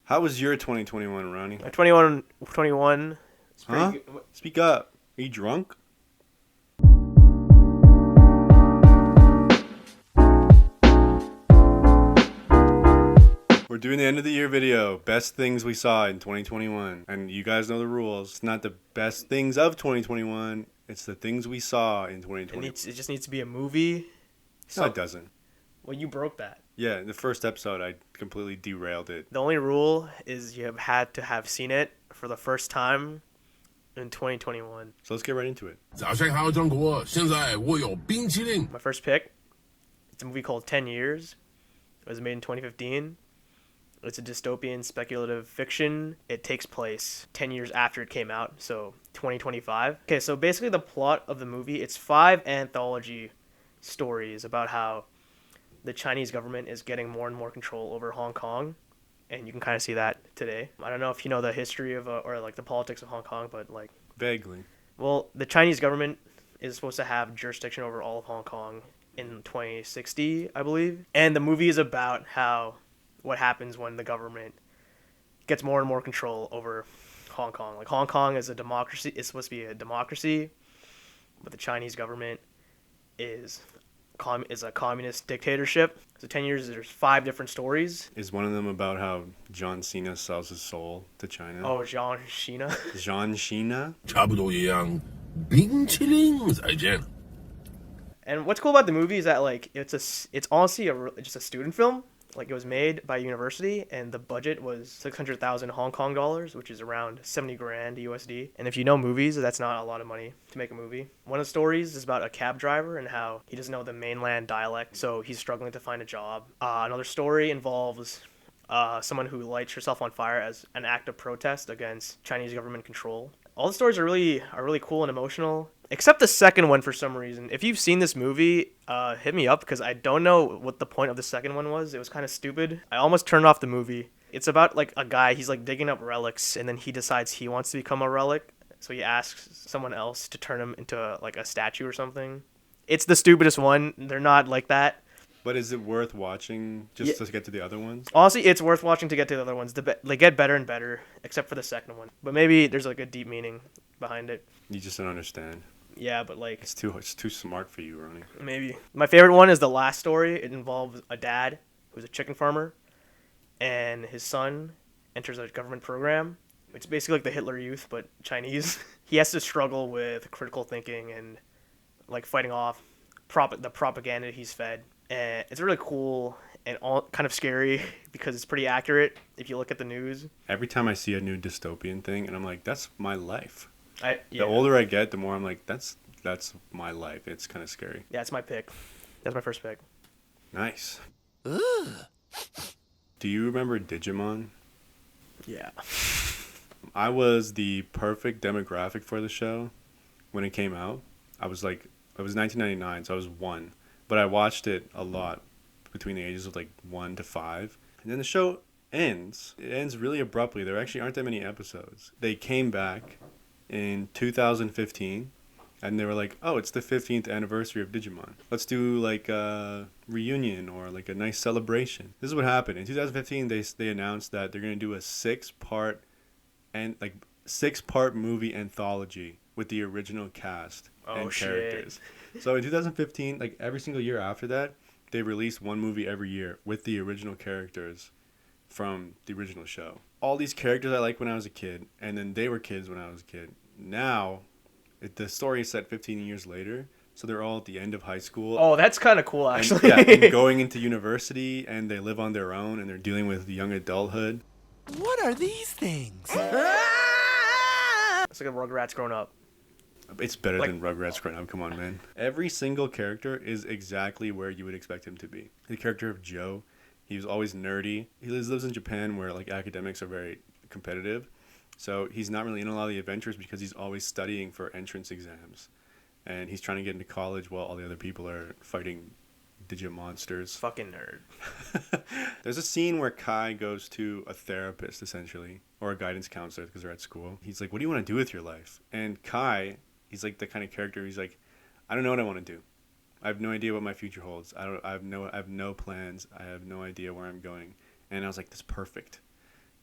How was your 2021, Ronnie? 21. It's Huh? pretty good. Speak up. Are you drunk? We're doing the end of the year video. Best things we saw in 2021. And you guys know the rules. It's not the best things of 2021. It's the things we saw in 2021. It just needs to be a movie. No, So, it doesn't. well, you broke that. Yeah, in the first episode, I completely derailed it. The only rule is you have had to have seen it for the first time in 2021. So let's get right into it. 早上好，中国！现在我有冰淇淋。 My first pick, it's a movie called 10 Years. It was made in 2015. It's a dystopian speculative fiction. It takes place 10 years after it came out, so 2025. Okay, so basically the plot of the movie, it's 5 anthology stories about how the Chinese government is getting more and more control over Hong Kong, and you can kind of see that today. I don't know if you know the history of or like the politics of Hong Kong, but like, Vaguely. well, the Chinese government is supposed to have jurisdiction over all of Hong Kong in 2060, I believe. And the movie is about what happens when the government gets more and more control over Hong Kong. Like, Hong Kong is a democracy, it's supposed to be a democracy, but the Chinese government is a communist dictatorship. So 10 years, there's 5 different stories. Is one of them about how John Cena sells his soul to China? Oh, Jean Shina. John Cena? 差不多一样，冰淇淋再见。 And what's cool about the movie is that like it's honestly just a student film. Like, it was made by a university, and the budget was 600,000 Hong Kong dollars, which is around 70 grand USD. And if you know movies, that's not a lot of money to make a movie. One of the stories is about a cab driver and how he doesn't know the mainland dialect, so he's struggling to find a job. Another story involves someone who lights herself on fire as an act of protest against Chinese government control. All the stories are really cool and emotional, except the second one for some reason. If you've seen this movie, hit me up, because I don't know what the point of the second one was. It was kind of stupid. I almost turned off the movie. It's about like a guy, he's like digging up relics, and then he decides he wants to become a relic, so he asks someone else to turn him into a statue or something. It's the stupidest one. They're not like that. But is it worth watching just to get to the other ones? Honestly, it's worth watching to get to the other ones. They get better and better, except for the second one. But maybe there's like a deep meaning behind it. You just don't understand. Yeah, but like, It's too smart for you, Ronnie. maybe. My favorite one is the last story. It involves a dad who's a chicken farmer, and his son enters a government program. It's basically like the Hitler Youth, but Chinese. He has to struggle with critical thinking and like fighting off the propaganda he's fed. And it's really cool and all kind of scary because it's pretty accurate if you look at the news. Every time I see a new dystopian thing, and I'm like, that's my life. Yeah. The older I get, the more I'm like, that's my life. It's kind of scary. Yeah, it's my pick. That's my first pick. Nice. Do you remember Digimon? Yeah. I was the perfect demographic for the show when it came out. It was 1999, so I was 1. But I watched it a lot between the ages of like 1 to 5. And then the show ends. It ends really abruptly. There actually aren't that many episodes. They came back in 2015, and they were like, oh, it's the 15th anniversary of Digimon. Let's do like a reunion or like a nice celebration. This is what happened. In 2015, they announced that they're going to do a 6-part movie anthology with the original cast and characters. So in 2015, like every single year after that, they released one movie every year with the original characters from the original show. All these characters I liked when I was a kid, and then they were kids when I was a kid. Now, the story is set 15 years later, so they're all at the end of high school. Oh, that's kind of cool, actually. And going into university, and they live on their own, and they're dealing with young adulthood. What are these things? It's like a Rugrats grown up. It's better than Rugrats growing up. Come on, man. Every single character is exactly where you would expect him to be. The character of Joe, he was always nerdy. He lives in Japan where like academics are very competitive. So he's not really in a lot of the adventures because he's always studying for entrance exams. And he's trying to get into college while all the other people are fighting Digimonsters. Fucking nerd. There's a scene where Kai goes to a therapist, essentially, or a guidance counselor because they're at school. He's like, what do you want to do with your life? And Kai, he's like the kind of character, he's like, I don't know what I want to do. I have no idea what my future holds. I have no plans. I have no idea where I'm going. And I was like, that's perfect.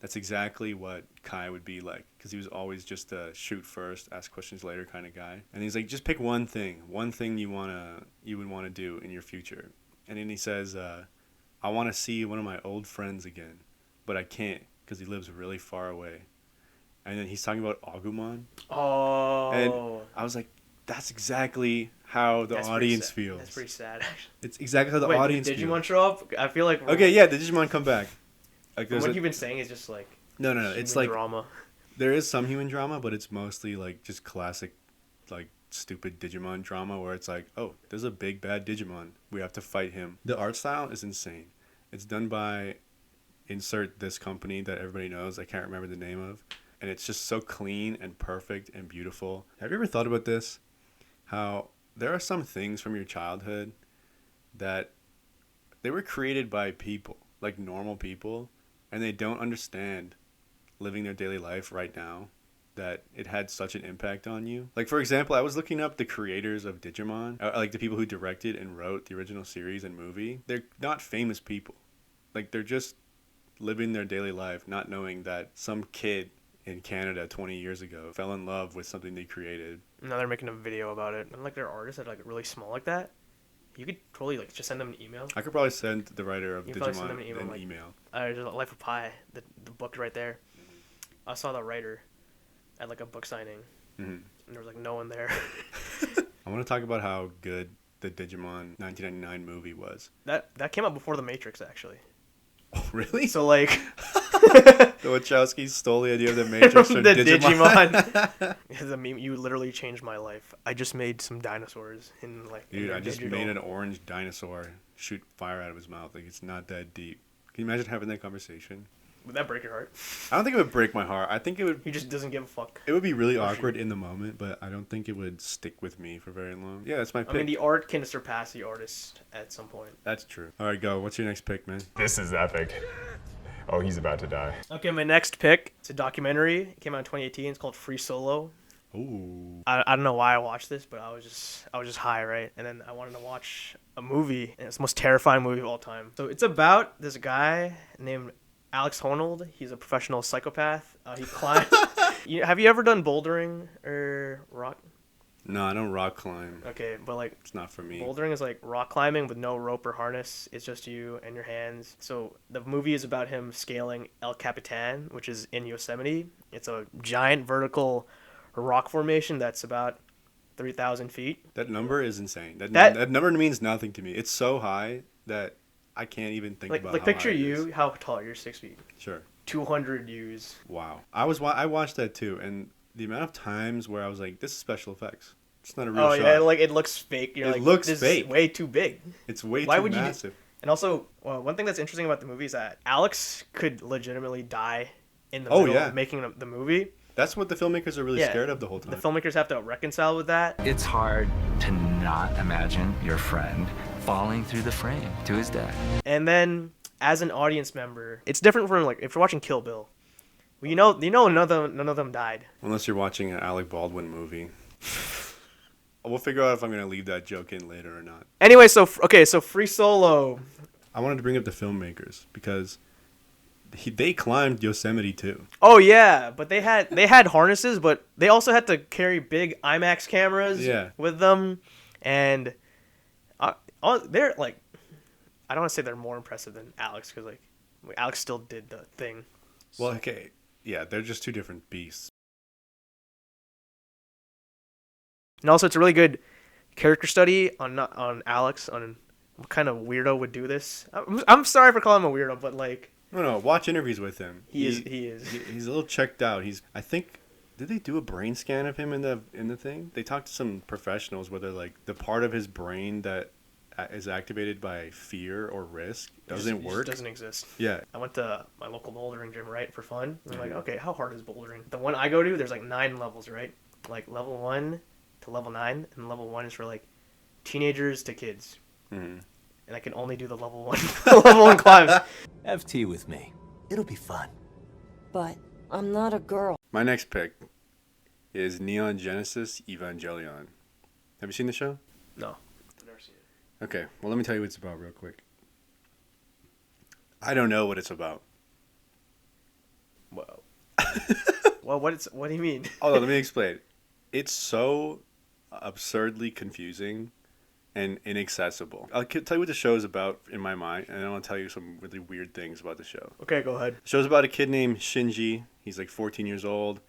That's exactly what Kai would be like, because he was always just a shoot first, ask questions later kind of guy. And he's like, just pick one thing you would want to do in your future. And then he says, I want to see one of my old friends again, but I can't because he lives really far away. And then he's talking about Agumon. Oh. And I was like, that's exactly how the audience feels. That's pretty sad, actually. It's exactly how the Wait, audience did Digimon feels. show up? I feel like... Okay, yeah, the Digimon come back. Like, what you've been saying is just like... No, it's like... drama. There is some human drama, but it's mostly like just classic, like, stupid Digimon drama where it's like, oh, there's a big bad Digimon. We have to fight him. The art style is insane. It's done by insert this company that everybody knows. I can't remember the name of. And it's just so clean and perfect and beautiful. Have you ever thought about this? How there are some things from your childhood that they were created by people, like normal people, and they don't understand living their daily life right now that it had such an impact on you. Like, for example, I was looking up the creators of Digimon, like the people who directed and wrote the original series and movie. They're not famous people. Like, they're just living their daily life, not knowing that some kid in Canada 20 years ago fell in love with something they created. Now they're making a video about it. And like their artists that are like really small like that. You could totally like just send them an email. I could probably send the writer of You Digimon send them an email. an Like, email. Just Life of Pi, the book right there. I saw the writer at like a book signing, and there was like no one there. I want to talk about how good the Digimon 1999 movie was. That came out before The Matrix, actually. Oh, really? So like, The Wachowskis stole the idea of the Matrix from the Digimon. The meme, you literally changed my life. I just made some dinosaurs in like. Dude, I just digital. made an orange dinosaur shoot fire out of his mouth. Like, it's not that deep. Can you imagine having that conversation? Would that break your heart? I don't think it would break my heart. I think it would. He just doesn't give a fuck. It would be really awkward in the moment, but I don't think it would stick with me for very long. Yeah, that's my pick. I mean, the art can surpass the artist at some point. That's true. All right, go. What's your next pick, man? This is epic. Oh, he's about to die. Okay, my next pick. It's a documentary. It came out in 2018. It's called Free Solo. Ooh. I don't know why I watched this, but I was just high, right? And then I wanted to watch a movie, and it's the most terrifying movie of all time. So it's about this guy named Alex Honnold. He's a professional psychopath. He climbed. Have you ever done bouldering or rock? No, I don't rock climb. Okay, but like It's not for me. bouldering is like rock climbing with no rope or harness. It's just you and your hands. So the movie is about him scaling El Capitan, which is in Yosemite. It's a giant vertical rock formation that's about 3,000 feet. That number is insane. That number means nothing to me. It's so high that I can't even think about Like how picture high it you, is. how tall? You're 6 feet. Sure. 200 U's. Wow. I watched that too, and the amount of times where I was like, this is special effects. It's not a real Oh shot. yeah, like it looks fake. You're It like, looks this fake. is way too big. It's way Why too would you do- massive. And also, one thing that's interesting about the movie is that Alex could legitimately die in the Oh, middle yeah. of making the movie. That's what the filmmakers are really Yeah. scared of the whole time. The filmmakers have to reconcile with that. It's hard to not imagine your friend falling through the frame to his death. And then, as an audience member, it's different from like if you're watching Kill Bill. Well, you know, none of them died. Unless you're watching an Alec Baldwin movie. We'll figure out if I'm going to leave that joke in later or not. Anyway, so Free Solo. I wanted to bring up the filmmakers because they climbed Yosemite too. Oh yeah, but they had harnesses, but they also had to carry big IMAX cameras Yeah. with them, and they're like, I don't want to say they're more impressive than Alex because like Alex still did the thing. Well, okay. Yeah, they're just two different beasts. And also, it's a really good character study on Alex, on what kind of weirdo would do this. I'm sorry for calling him a weirdo, but like No, watch interviews with him. he is. He's a little checked out. I think, did they do a brain scan of him in the thing? They talked to some professionals whether like the part of his brain that is activated by fear or risk doesn't work. It doesn't exist. Yeah. I went to my local bouldering gym, right, for fun. And I'm like, okay, how hard is bouldering? The one I go to, there's like 9 levels, right? Like level 1 to level 9, and level 1 is for like teenagers to kids. Mm-hmm. And I can only do the level 1 level 1 climbs. Have tea with me. It'll be fun. But I'm not a girl. My next pick is Neon Genesis Evangelion. Have you seen the show? No, I've never seen it. Okay, well, let me tell you what it's about real quick. I don't know what it's about. Well, what do you mean? Oh, let me explain. It's so absurdly confusing and inaccessible. I'll tell you what the show is about in my mind, and I want to tell you some really weird things about the show. Okay, go ahead. The show's about a kid named Shinji. He's like 14 years old,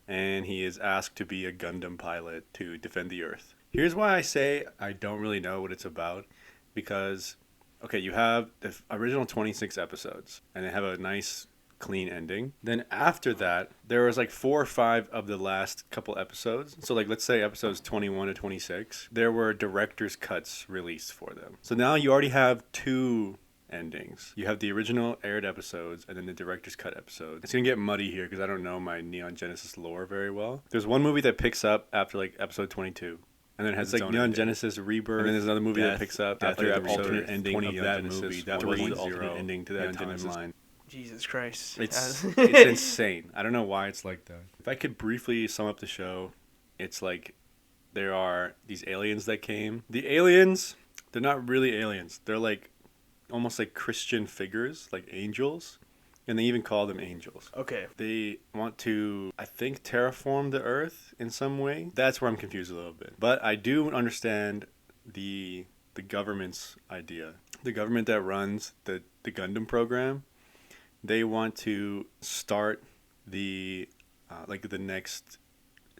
and he is asked to be a Gundam pilot to defend the Earth. Here's why I say I don't really know what it's about, because, okay, you have the original 26 episodes, and they have a nice clean ending. Then after that, there was like 4 or 5 of the last couple episodes. So like, let's say episodes 21 to 26, there were director's cuts released for them. So now you already have 2 endings. You have the original aired episodes and then the director's cut episode. It's gonna get muddy here because I don't know my Neon Genesis lore very well. There's one movie that picks up after like episode 22. And then it has like Neon ending. Genesis Rebirth. And then there's another movie that picks up after the alternate ending of that movie. That was the alternate ending to that timeline. Jesus Christ. It's insane. I don't know why it's like that. If I could briefly sum up the show, it's like there are these aliens that came. The aliens, they're not really aliens. They're like almost like Christian figures, like angels. And they even call them angels. Okay. They want to, I think, terraform the Earth in some way. That's where I'm confused a little bit. But I do understand the government's idea. The government that runs the Gundam program, they want to start the the next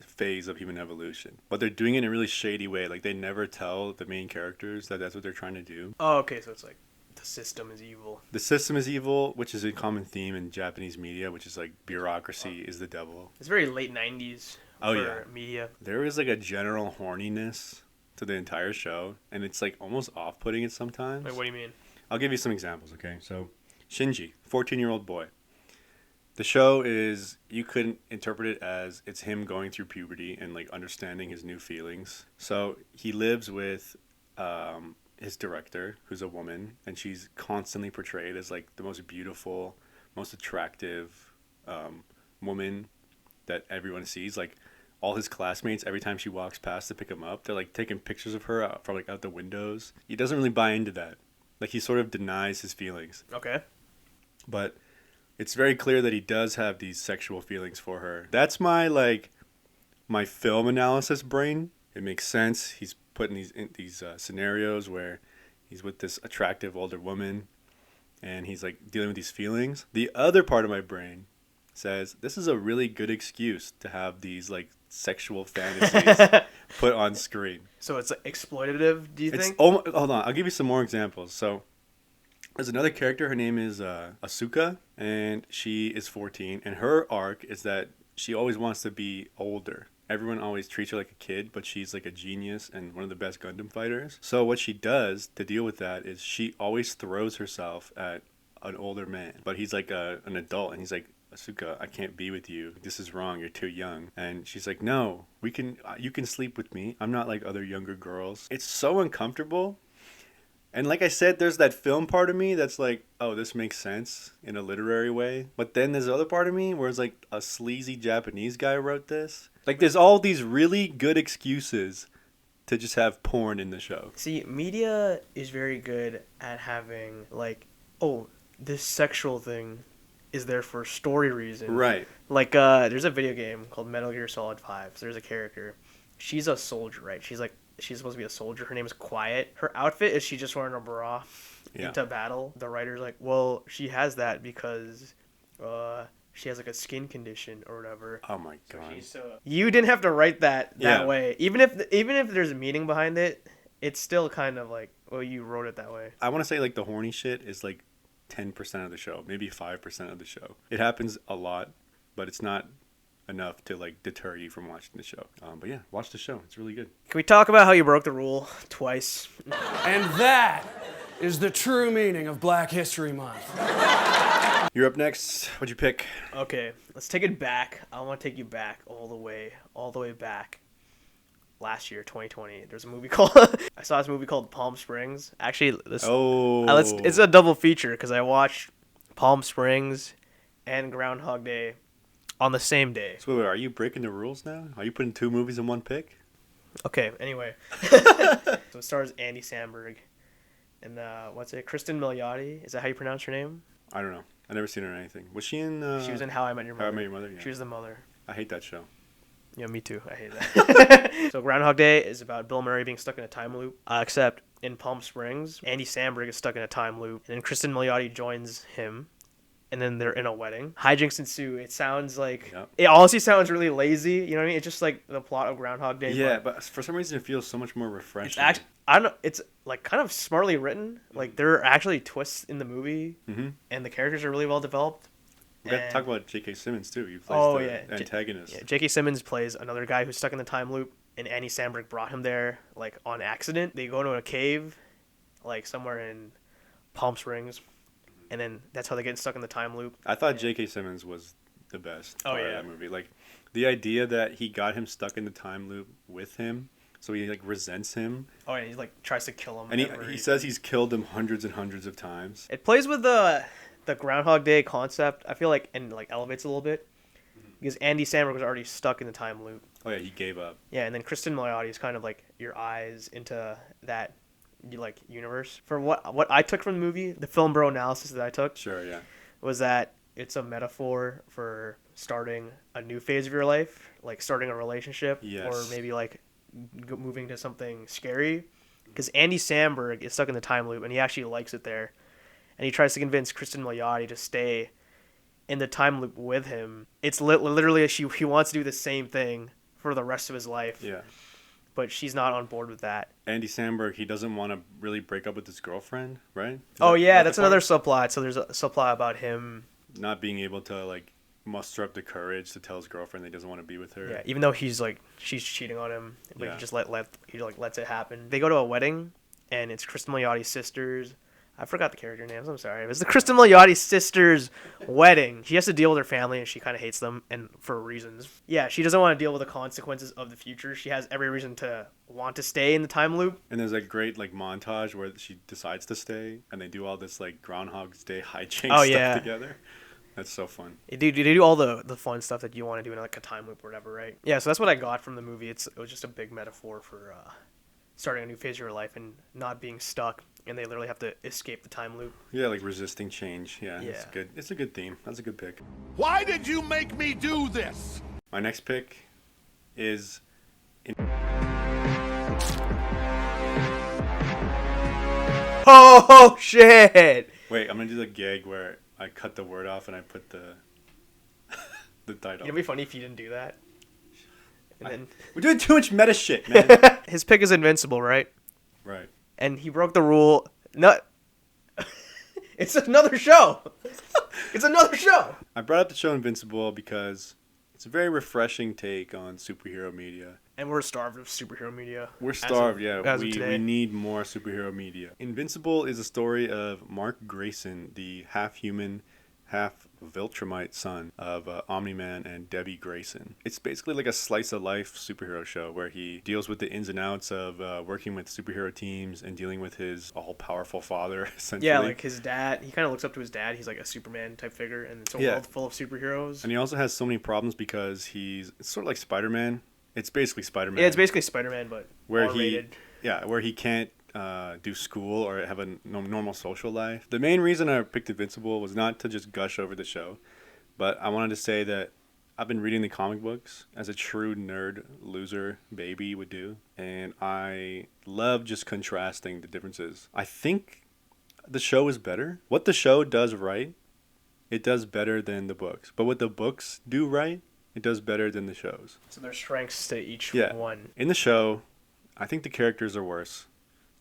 phase of human evolution, but they're doing it in a really shady way. Like they never tell the main characters that that's what they're trying to do. Oh, okay, so it's like the system is evil. The system is evil, which is a common theme in Japanese media, which is like bureaucracy is the devil. It's very late 90s for media. There is like a general horniness to the entire show, and it's like almost off-putting it sometimes. Like, what do you mean? I'll give you some examples, okay? So Shinji, 14-year-old boy. The show is, you could interpret it as it's him going through puberty and like understanding his new feelings. So he lives with his director, who's a woman, and she's constantly portrayed as like the most beautiful, most attractive woman that everyone sees. Like all his classmates, every time she walks past to pick him up, they're like taking pictures of her from like out the windows. He doesn't really buy into that. Like he sort of denies his feelings. Okay. But it's very clear that he does have these sexual feelings for her. That's my film analysis brain. It makes sense. He's put in these scenarios where he's with this attractive older woman and he's like dealing with these feelings. The other part of my brain says this is a really good excuse to have these like sexual fantasies put on screen. So it's like exploitative, do you think? Hold on, I'll give you some more examples. So there's another character, her name is Asuka, and she is 14, and her arc is that she always wants to be older. Everyone always treats her like a kid, but she's like a genius and one of the best Gundam fighters. So what she does to deal with that is she always throws herself at an older man, but he's like an adult, and he's like, Asuka, I can't be with you. This is wrong. You're too young. And she's like, no, you can sleep with me. I'm not like other younger girls. It's so uncomfortable. And like I said, there's that film part of me that's like, oh, this makes sense in a literary way. But then there's the other part of me where it's like a sleazy Japanese guy wrote this. Like there's all these really good excuses to just have porn in the show. See, media is very good at having like, oh, this sexual thing is there for story reason. Right. Like there's a video game called Metal Gear Solid 5. So there's a character. She's a soldier, right? She's supposed to be a soldier. Her name is Quiet. Her outfit is she just wearing a bra into battle. The writer's like, well, she has that because she has like a skin condition or whatever. Oh my god. You didn't have to write that way. Even if there's a meaning behind it, it's still kind of like, well, you wrote it that way. I want to say like the horny shit is like 10% of the show, maybe 5% of the show. It happens a lot, but it's not enough to like deter you from watching the show. But yeah, watch the show. It's really good. Can we talk about how you broke the rule twice? And that is the true meaning of Black History Month. You're up next. What'd you pick? Okay, let's take it back. I want to take you back all the way back. Last year, 2020. There's a movie called I saw this movie called Palm Springs. Actually, it's a double feature because I watched Palm Springs and Groundhog Day on the same day. So wait, are you breaking the rules now? Are you putting 2 movies in one pick? Okay, anyway. So it stars Andy Samberg and Kristen Milioti. Is that how you pronounce her name? I don't know. I never seen her in anything. Was she in? She was in How I Met Your Mother. How I Met Your Mother. Yeah. She was the mother. I hate that show. Yeah, me too. I hate that. So Groundhog Day is about Bill Murray being stuck in a time loop, except in Palm Springs, Andy Samberg is stuck in a time loop, and then Kristen Milioti joins him, and then they're in a wedding. Hijinks ensue. It sounds like it honestly sounds really lazy. You know what I mean? It's just like the plot of Groundhog Day. Yeah, but for some reason it feels so much more refreshing. It's actually, I don't know. It's like kind of smartly written. Like there are actually twists in the movie, and the characters are really well developed. We got to talk about J.K. Simmons too. He plays the antagonist. Yeah, J.K. Simmons plays another guy who's stuck in the time loop, and Andy Samberg brought him there like on accident. They go to a cave, like somewhere in Palm Springs, and then that's how they get stuck in the time loop. I thought J.K. Simmons was the best part of that movie. Like the idea that he got him stuck in the time loop with him, so he like resents him. Oh, and he like tries to kill him. And he says he's killed him hundreds and hundreds of times. It plays with the Groundhog Day concept, I feel like, and like elevates a little bit, because Andy Samberg was already stuck in the time loop. Oh yeah, he gave up. Yeah, and then Kristen Milioti is kind of like your eyes into that like universe. For what I took from the movie, the film bro analysis that I took, was that it's a metaphor for starting a new phase of your life, like starting a relationship, or maybe like moving to something scary. Because Andy Samberg is stuck in the time loop, and he actually likes it there. And he tries to convince Kristen Milioti to stay in the time loop with him. It's literally he wants to do the same thing for the rest of his life. Yeah. But she's not on board with that. Andy Samberg, he doesn't want to really break up with his girlfriend, right? That's another subplot. So there's a subplot about him not being able to like muster up the courage to tell his girlfriend that he doesn't want to be with her. Yeah, even though she's cheating on him, but he just lets it happen. They go to a wedding, and it's Kristen Milioti's sisters. I forgot the character names. I'm sorry. It was the Kristen Milioti sisters' wedding. She has to deal with her family, and she kind of hates them, and for reasons. Yeah, she doesn't want to deal with the consequences of the future. She has every reason to want to stay in the time loop. And there's a great like montage where she decides to stay, and they do all this like Groundhog's Day hijinks stuff together. That's so fun. They do all the fun stuff that you want to do in like a time loop or whatever, right? Yeah, so that's what I got from the movie. It was just a big metaphor for starting a new phase of your life and not being stuck, and they literally have to escape the time loop. Yeah, like resisting change. Yeah. It's good. It's a good theme. That's a good pick. Why did you make me do this? My next pick is Oh shit! Wait, I'm gonna do the gag where I cut the word off and I put the title. It'd be funny if you didn't do that. And then we're doing too much meta shit, man. His pick is Invincible, right? Right. And he broke the rule. It's another show. It's another show. I brought up the show Invincible because it's a very refreshing take on superhero media. And we're starved of superhero media. We're starved, we need more superhero media. Invincible is a story of Mark Grayson, the half-human, half-Viltrumite son of Omni-Man and Debbie Grayson. It's basically like a slice-of-life superhero show where he deals with the ins and outs of working with superhero teams and dealing with his all-powerful father, essentially. Yeah, like his dad. He kind of looks up to his dad. He's like a Superman type figure, and it's a world full of superheroes. And he also has so many problems because it's sort of like Spider-Man. It's basically Spider-Man. Yeah, it's basically Spider-Man, but R-rated. Where he can't do school or have a normal social life. The main reason I picked Invincible was not to just gush over the show, but I wanted to say that I've been reading the comic books as a true nerd loser baby would do, and I love just contrasting the differences. I think the show is better. What the show does right, it does better than the books. But what the books do right, it does better than the shows. So there's strengths to each one. In the show, I think the characters are worse.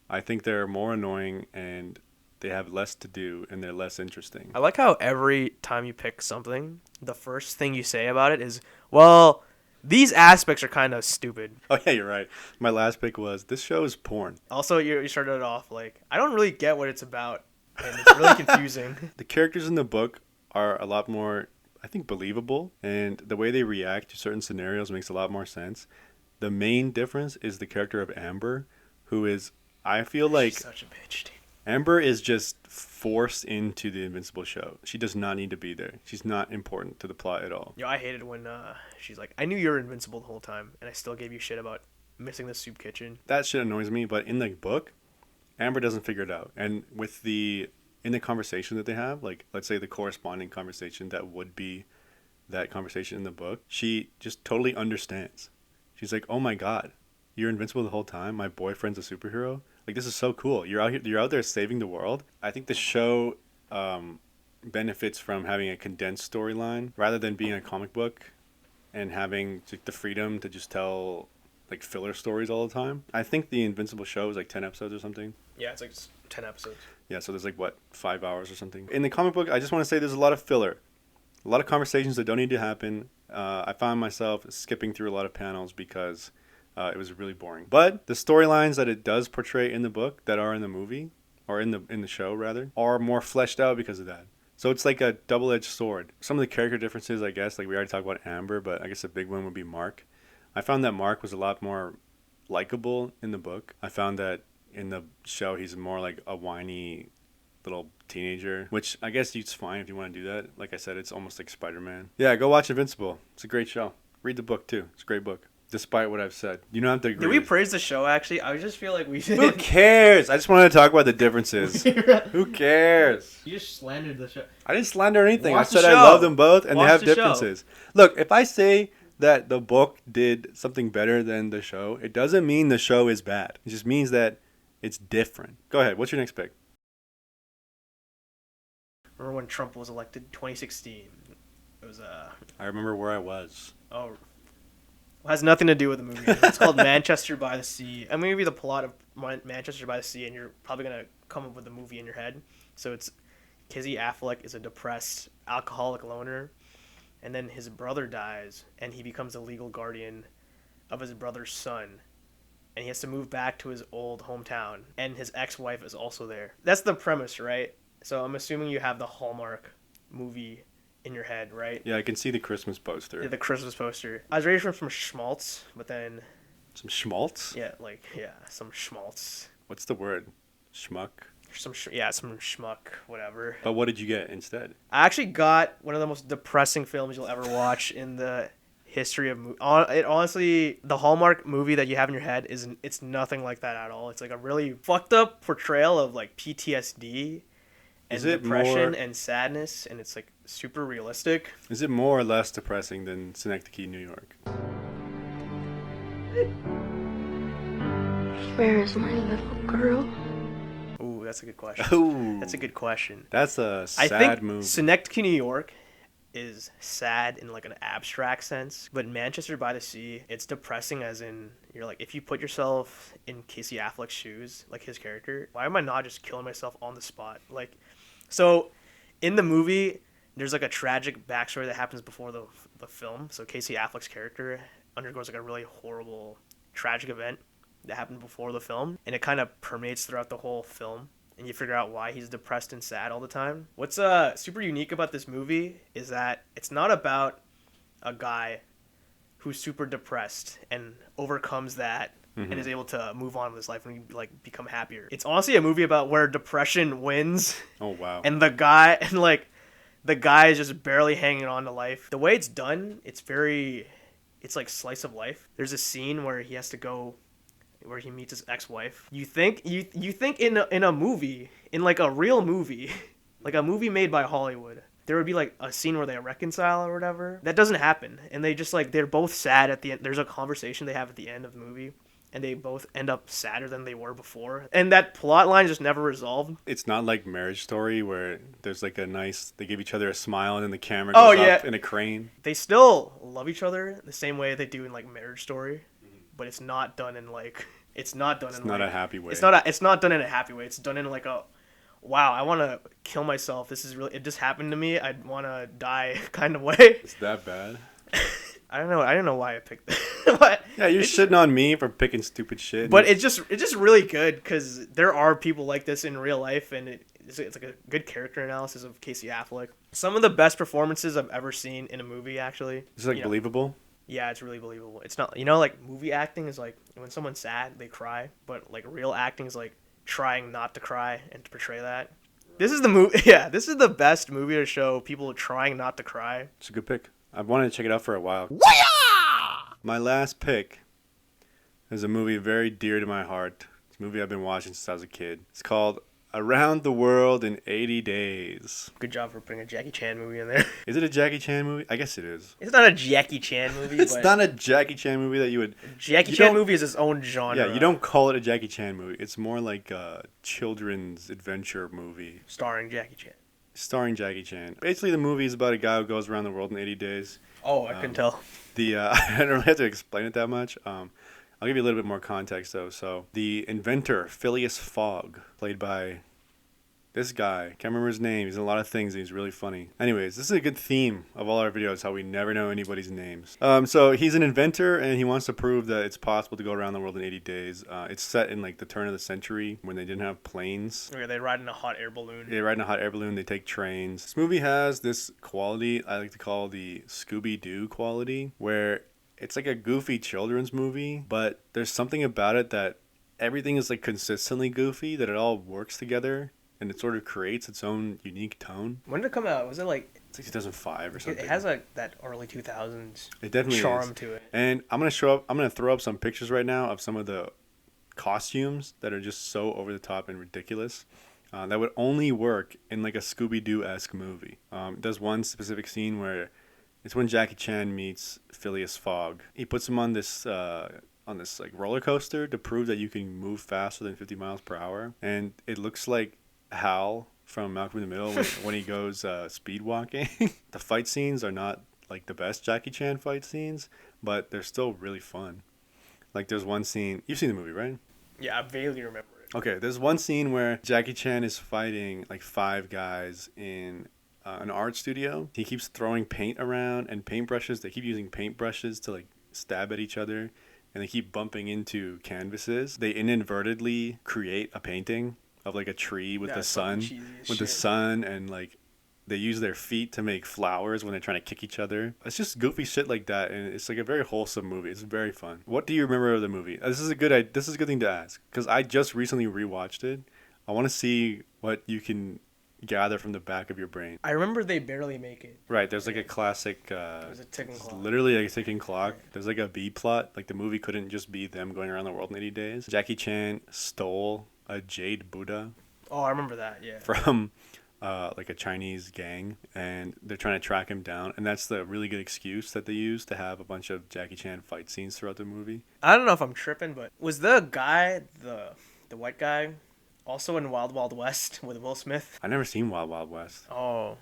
I think they're more annoying and they have less to do and they're less interesting. I like how every time you pick something, the first thing you say about it is, well, these aspects are kind of stupid. Oh, yeah, you're right. My last pick was, this show is porn. Also, you started it off like, I don't really get what it's about, and it's really confusing. The characters in the book are a lot more, I think, believable, and the way they react to certain scenarios makes a lot more sense. The main difference is the character of Amber, who is, I feel like... She's such a bitch, dude. Amber is just forced into the Invincible show. She does not need to be there. She's not important to the plot at all. Yo, I hated when she's like, I knew you were invincible the whole time, and I still gave you shit about missing the soup kitchen. That shit annoys me, but in the book, Amber doesn't figure it out. And with the in the conversation that they have, like let's say the corresponding conversation that would be that conversation in the book, she just totally understands. She's like, "Oh my god, you're invincible the whole time. My boyfriend's a superhero. Like this is so cool. You're out here. You're out there saving the world." I think the show benefits from having a condensed storyline rather than being a comic book and having like, the freedom to just tell like filler stories all the time. I think the Invincible show is like 10 episodes or something. Yeah, it's like 10 episodes. Yeah, so there's like what, 5 hours or something. In the comic book, I just want to say there's a lot of filler. A lot of conversations that don't need to happen. I found myself skipping through a lot of panels because it was really boring. But the storylines that it does portray in the book that are in the movie, or in the show rather, are more fleshed out because of that. So it's like a double-edged sword. Some of the character differences, I guess, like we already talked about Amber, but I guess a big one would be Mark. I found that Mark was a lot more likable in the book. I found that in the show he's more like a whiny little teenager, which I guess it's fine if you want to do that. Like I said, it's almost like Spider-Man. Yeah, go watch Invincible. It's a great show. Read the book too. It's a great book. Despite what I've said. You don't have to agree. Did we praise the show, actually? I just feel like we did. Who cares? I just wanted to talk about the differences. Who cares? You just slandered the show. I didn't slander anything. Watch I said the I show. love them both, and Watch they have the show. differences. Look, if I say that the book did something better than the show, it doesn't mean the show is bad. It just means that it's different. Go ahead. What's your next pick? Remember when Trump was elected, 2016? It was I remember where I was. oh, it has nothing to do with the movie. It's called Manchester by the Sea. I'm gonna give you the plot of Manchester by the Sea, and you're probably gonna come up with the movie in your head. So it's Casey Affleck is a depressed alcoholic loner, and then his brother dies, and he becomes the legal guardian of his brother's son, and he has to move back to his old hometown, and his ex-wife is also there. That's the premise, right? So I'm assuming you have the Hallmark movie in your head, right? Yeah, I can see the Christmas poster. Yeah, the Christmas poster. I was ready for some schmaltz, but then Some schmaltz? some schmaltz. What's the word? Schmuck? Some schmuck, whatever. But what did you get instead? I actually got one of the most depressing films you'll ever watch in the history of it. Honestly, the Hallmark movie that you have in your head it's nothing like that at all. It's like a really fucked up portrayal of like PTSD and Is it depression more- and sadness, and it's like super realistic. Is it more or less depressing than Synecdoche, New York? Where is my little girl? Ooh, that's a good question. Ooh. That's a good question. That's a I sad think movie. Synecdoche, New York is sad in like an abstract sense, but Manchester by the Sea, it's depressing as in you're like, if you put yourself in Casey Affleck's shoes, like his character, why am I not just killing myself on the spot? Like, so in the movie, there's like a tragic backstory that happens before the film. So Casey Affleck's character undergoes like a really horrible, tragic event that happened before the film, and it kind of permeates throughout the whole film. And you figure out why he's depressed and sad all the time. What's super unique about this movie is that it's not about a guy who's super depressed and overcomes that and is able to move on with his life and like become happier. It's honestly a movie about where depression wins. Oh, wow. And the guy is just barely hanging on to life. The way it's done, it's like slice of life. There's a scene where he has to go where he meets his ex-wife. You think in a movie, in like a real movie, like a movie made by Hollywood, there would be like a scene where they reconcile or whatever. That doesn't happen. And they just like, they're both sad at the end. There's a conversation they have at the end of the movie, and they both end up sadder than they were before. And that plot line just never resolved. It's not like Marriage Story where there's like they give each other a smile and then the camera Oh, goes yeah. up in a crane. They still love each other the same way they do in like Marriage Story, but it's not done in like it's not a happy way. It's not done in a happy way. It's done in like a wow, I want to kill myself. This is really, it just happened to me. I'd want to die kind of way. It's that bad? I don't know. I don't know why I picked that. But Yeah, you're shitting on me for picking stupid shit. but it's just really good because there are people like this in real life, and it's like a good character analysis of Casey Affleck. Some of the best performances I've ever seen in a movie, actually. It's like believable. Yeah, it's really believable. It's not, like movie acting is like when someone's sad, they cry, but like real acting is like trying not to cry and to portray that. This is the movie. Yeah, this is the best movie to show people trying not to cry. It's a good pick. I've wanted to check it out for a while. My last pick is a movie very dear to my heart. It's a movie I've been watching since I was a kid. It's called Around the World in 80 Days. Good job for putting a Jackie Chan movie in there. Is it a Jackie Chan movie? I guess it is. It's not a Jackie Chan movie. It's but not a Jackie Chan movie that you would... Jackie you Chan don't- movie is its own genre. Yeah, you don't call it a Jackie Chan movie. It's more like a children's adventure movie. Starring Jackie Chan. Starring Jackie Chan. Basically, the movie is about a guy who goes around the world in 80 days. Oh, I couldn't tell. I don't really have to explain it that much. I'll give you a little bit more context, though. So, the inventor, Phileas Fogg, played by this guy. Can't remember his name. He's in a lot of things, and he's really funny. Anyways, this is a good theme of all our videos, how we never know anybody's names. So, he's an inventor, and he wants to prove that it's possible to go around the world in 80 days. It's set in, like, the turn of the century, when they didn't have planes. Okay, they ride in a hot air balloon. They ride in a hot air balloon. They take trains. This movie has this quality I like to call the Scooby-Doo quality, where it's like a goofy children's movie, but there's something about it that everything is like consistently goofy, that it all works together, and it sort of creates its own unique tone. When did it come out? Was it like... It's like 2005 or something. It has like that early 2000s It definitely charm is. to it. And I'm gonna throw up some pictures right now of some of the costumes that are just so over the top and ridiculous. That would only work in like a Scooby-Doo-esque movie. There's one specific scene where it's when Jackie Chan meets Phileas Fogg. He puts him on this like roller coaster to prove that you can move faster than 50 miles per hour, and it looks like Hal from Malcolm in the Middle when he goes speed walking. The fight scenes are not like the best Jackie Chan fight scenes, but they're still really fun. Like there's one scene, you've seen the movie, right? Yeah, I vaguely remember it. Okay, there's one scene where Jackie Chan is fighting like 5 guys in an art studio. He keeps throwing paint around and paintbrushes. They keep using paintbrushes to like stab at each other, and they keep bumping into canvases. They inadvertently create a painting of like a tree with the sun, the sun, and like they use their feet to make flowers when they're trying to kick each other. It's just goofy shit like that, and it's like a very wholesome movie. It's very fun. What do you remember of the movie? This is a good thing to ask, because I just recently rewatched it. I want to see what you can gather from the back of your brain. I remember they barely make it. Right, there's like a classic There's a ticking clock. literally like a ticking clock. There's like a B plot. Like the movie couldn't just be them going around the world in 80 days. Jackie Chan stole a jade Buddha Oh, I remember that, yeah. from like a Chinese gang, and they're trying to track him down, and that's the really good excuse that they use to have a bunch of Jackie Chan fight scenes throughout the movie. I don't know if I'm tripping, but was the guy, the white guy, also in Wild Wild West with Will Smith? I never seen Wild Wild West. Oh,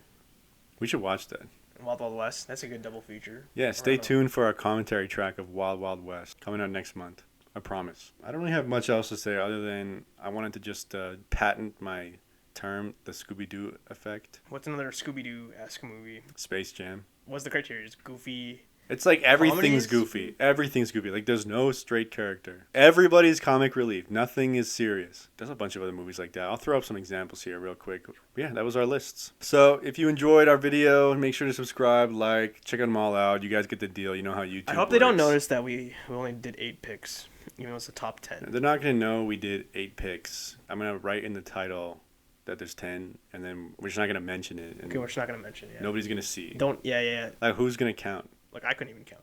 We should watch that. Wild Wild West. That's a good double feature. Yeah, stay tuned for our commentary track of Wild Wild West coming out next month. I promise. I don't really have much else to say other than I wanted to just patent my term, the Scooby-Doo effect. What's another Scooby-Doo-esque movie? Space Jam. What's the criteria? Just goofy. It's like everything's Comedies? goofy. Everything's goofy. Like there's no straight character. Everybody's comic relief. Nothing is serious. There's a bunch of other movies like that. I'll throw up some examples here real quick. Yeah, that was our lists. So if you enjoyed our video, make sure to subscribe, like, check them all out. You guys get the deal. You know how YouTube I hope they don't works. notice that we only did 8 picks, even though it's the top 10. They're not going to know we did 8 picks. I'm going to write in the title that there's 10, and then we're just not going to mention it. And Okay, we're just not gonna mention it. nobody's going to see. Yeah. Like, who's going to count? Like, I couldn't even count.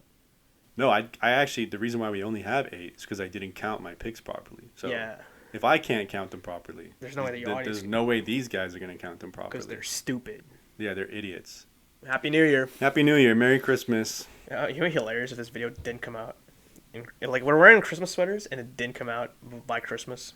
No, I actually, the reason why we only have 8 is because I didn't count my picks properly. So Yeah. if I can't count them properly, There's no way the audience there's can. no way these guys are going to count them properly. Because they're stupid. Yeah, they're idiots. Happy New Year. Happy New Year. Merry Christmas. You know, it'd be hilarious if this video didn't come out. Like, we're wearing Christmas sweaters and it didn't come out by Christmas.